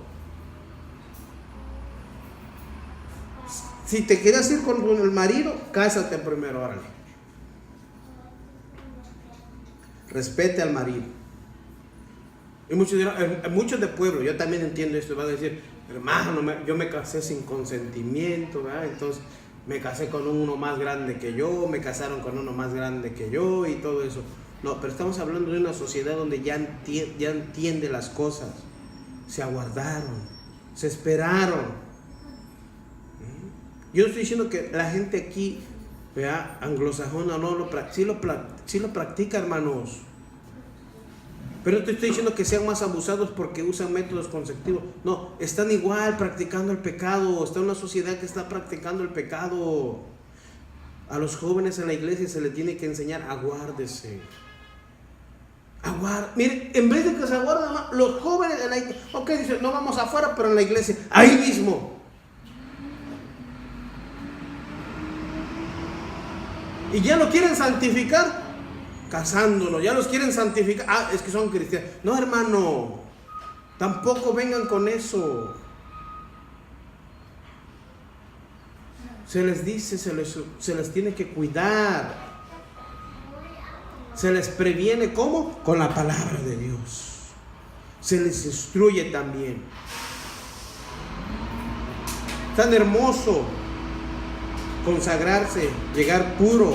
Si te quieres ir con el marido, cásate primero, órale. Respete al marido. Y muchos dirán, muchos de pueblo, yo también entiendo esto, van a decir, hermano, yo me casé sin consentimiento, ¿verdad? Entonces me casé con uno más grande que yo, me casaron con uno más grande que yo y todo eso. No, pero estamos hablando de una sociedad donde ya entiende las cosas. Se aguardaron, se esperaron. Yo no estoy diciendo que la gente aquí, ¿verdad? Anglosajona, sí lo practica, hermanos. Pero no te estoy diciendo que sean más abusados porque usan métodos conceptivos. No, están igual practicando el pecado. Está una sociedad que está practicando el pecado. A los jóvenes en la iglesia se les tiene que enseñar, aguárdese. Mire, en vez de que se aguarden, los jóvenes en la iglesia, ok, dicen, no vamos afuera, pero en la iglesia, ahí mismo. Y ya lo quieren santificar. Casándonos, ya los quieren santificar. Es que son cristianos. No, hermano, tampoco vengan con eso. Se les dice, se les tiene que cuidar. Se les previene, ¿cómo? Con la palabra de Dios. Se les instruye también. Tan hermoso consagrarse, llegar puro,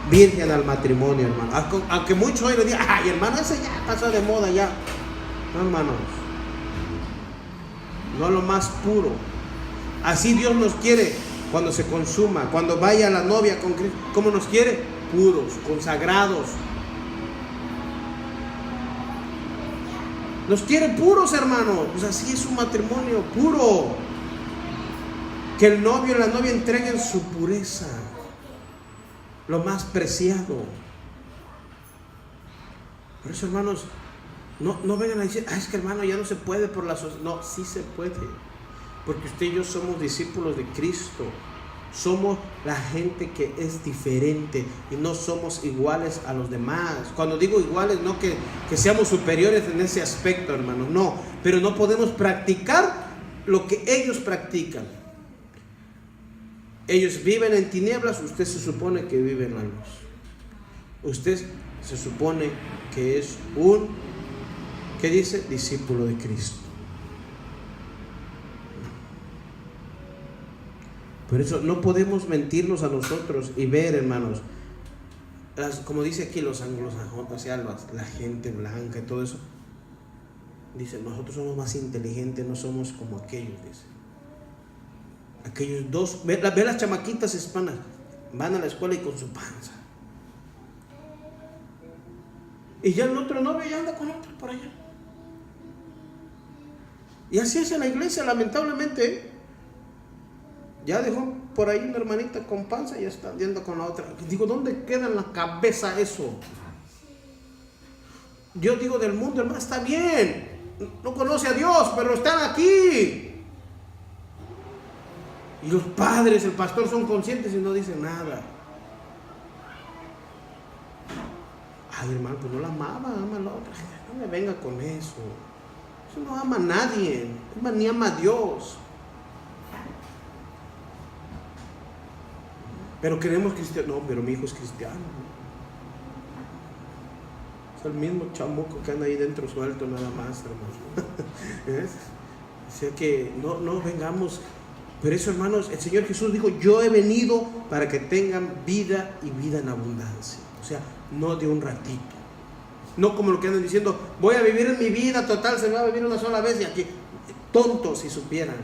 virgen al matrimonio, hermano. Aunque muchos hoy le digan, ay, hermano, ese ya pasó de moda ya. No, hermanos. No, lo más puro. Así Dios nos quiere cuando se consuma, cuando vaya la novia con Cristo. ¿Cómo nos quiere? Puros, consagrados. Nos quiere puros, hermanos. Pues así es un matrimonio puro. Que el novio y la novia entreguen su pureza, lo más preciado. Por eso, hermanos, no vengan a decir, es que hermano ya no se puede por la sociedad. No, sí se puede, porque usted y yo somos discípulos de Cristo. Somos la gente que es diferente y no somos iguales a los demás. Cuando digo iguales, no que seamos superiores en ese aspecto, hermanos, no, pero no podemos practicar lo que ellos practican. Ellos viven en tinieblas, usted se supone que vive en la luz. usted se supone que es un, ¿qué dice? Discípulo de Cristo. Por eso no podemos mentirnos a nosotros y ver, hermanos, como dice aquí los anglosajones, o sea, la gente blanca y todo eso. Dice, nosotros somos más inteligentes, no somos como aquellos, dice. Aquellos dos, ve las chamaquitas hispanas, van a la escuela y con su panza. Y ya el otro novio ya anda con otro por allá. Y así es en la iglesia, lamentablemente. Ya dejó por ahí una hermanita con panza y ya está yendo con la otra. Digo, ¿dónde queda en la cabeza eso? Yo digo, del mundo, hermano, está bien. No conoce a Dios, pero están aquí. Y los padres, el pastor, son conscientes y no dicen nada. Ay, hermano, pues no la amaba, ama a la otra. No me venga con eso. Eso no ama a nadie. Ni ama a Dios. Pero queremos cristiano. No, pero mi hijo es cristiano. Es el mismo chamuco que anda ahí dentro suelto nada más, hermano. O sea que no vengamos. Pero eso, hermanos, el Señor Jesús dijo, yo he venido para que tengan vida y vida en abundancia. O sea, no de un ratito. No como lo que andan diciendo, voy a vivir en mi vida total, se me va a vivir una sola vez. Y aquí, tontos si supieran.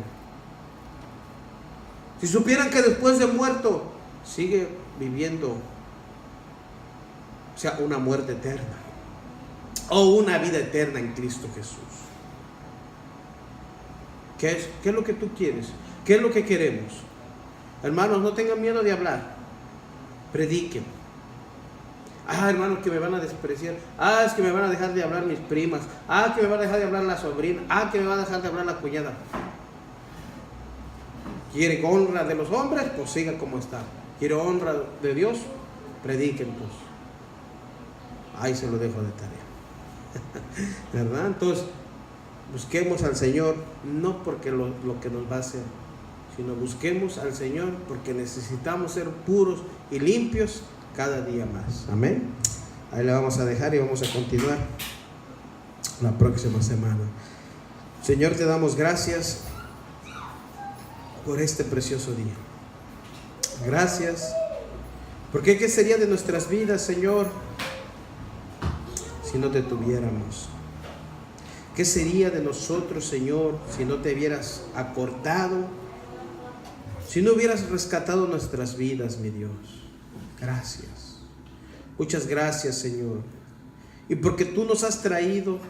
Si supieran que después de muerto sigue viviendo, o sea, una muerte eterna o una vida eterna en Cristo Jesús. ¿Qué es lo que tú quieres? ¿Qué es lo que queremos? Hermanos, no tengan miedo de hablar. Prediquen. Hermanos, que me van a despreciar. Es que me van a dejar de hablar mis primas. Que me van a dejar de hablar la sobrina. Que me van a dejar de hablar la cuñada. ¿Quiere honra de los hombres? Pues siga como está. ¿Quiere honra de Dios? Prediquen pues. Ahí se lo dejo de tarea. ¿Verdad? Entonces, busquemos al Señor, no porque lo que nos va a hacer, sino busquemos al Señor porque necesitamos ser puros y limpios cada día más. Amén. Ahí le vamos a dejar y vamos a continuar la próxima semana. Señor, te damos gracias por este precioso día. Gracias, porque ¿qué sería de nuestras vidas, Señor, si no te tuviéramos? ¿Qué sería de nosotros, Señor, si no te hubieras acordado, si no hubieras rescatado nuestras vidas, mi Dios? Gracias. Muchas gracias, Señor. Y porque tú nos has traído,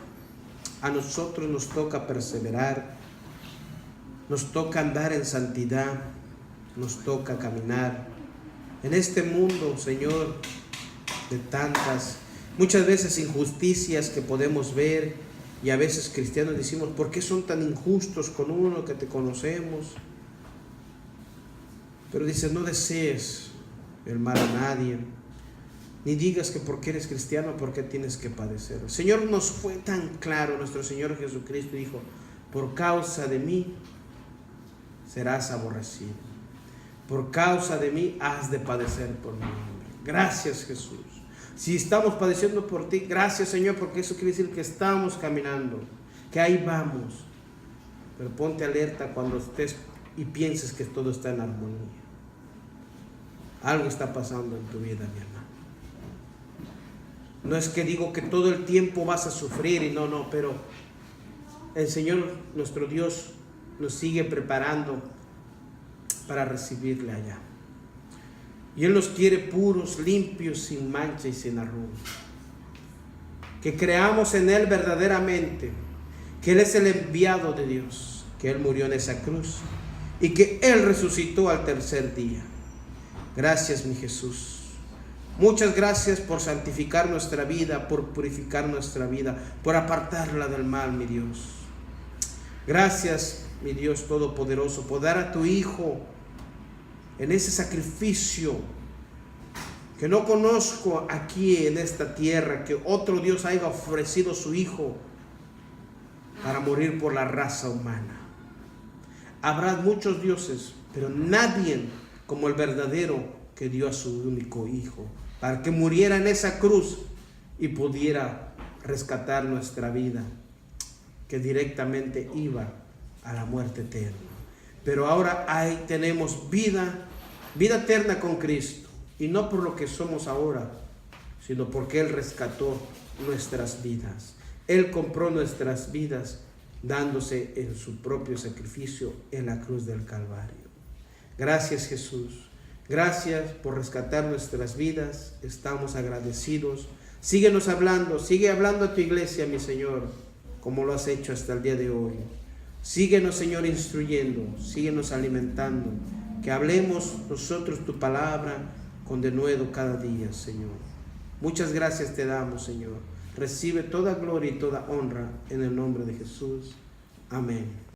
a nosotros nos toca perseverar, nos toca andar en santidad, nos toca caminar en este mundo, Señor, de tantas, muchas veces injusticias que podemos ver. Y a veces cristianos decimos, ¿por qué son tan injustos con uno que te conocemos? Pero dices, no desees el mal a nadie, ni digas que porque eres cristiano, ¿por qué tienes que padecer? El Señor nos fue tan claro, nuestro Señor Jesucristo dijo, por causa de mí serás aborrecido. Por causa de mí has de padecer por mi nombre. Gracias, Jesús. Si estamos padeciendo por ti, gracias, Señor, porque eso quiere decir que estamos caminando, que ahí vamos. Pero ponte alerta cuando estés y pienses que todo está en armonía. Algo está pasando en tu vida, mi hermano. No es que digo que todo el tiempo vas a sufrir y no, pero el Señor, nuestro Dios, nos sigue preparando para recibirle allá. Y Él nos quiere puros, limpios, sin mancha y sin arruga. Que creamos en Él verdaderamente, que Él es el enviado de Dios, que Él murió en esa cruz y que Él resucitó al tercer día. Gracias, mi Jesús. Muchas gracias por santificar nuestra vida, por purificar nuestra vida, por apartarla del mal, mi Dios. Gracias, mi Dios Todopoderoso, por dar a tu Hijo en ese sacrificio que no conozco aquí en esta tierra, que otro Dios haya ofrecido su Hijo para morir por la raza humana. Habrá muchos dioses, pero nadie como el verdadero que dio a su único Hijo para que muriera en esa cruz y pudiera rescatar nuestra vida, que directamente iba a la muerte eterna. Pero ahora tenemos vida eterna con Cristo, y no por lo que somos ahora, sino porque Él rescató nuestras vidas. Él compró nuestras vidas dándose en su propio sacrificio en la cruz del Calvario. Gracias, Jesús. Gracias por rescatar nuestras vidas. Estamos agradecidos. Síguenos hablando, sigue hablando a tu iglesia, mi Señor, como lo has hecho hasta el día de hoy. Síguenos, Señor, instruyendo, síguenos alimentando, que hablemos nosotros tu palabra con denuedo cada día, Señor. Muchas gracias te damos, Señor. Recibe toda gloria y toda honra en el nombre de Jesús. Amén.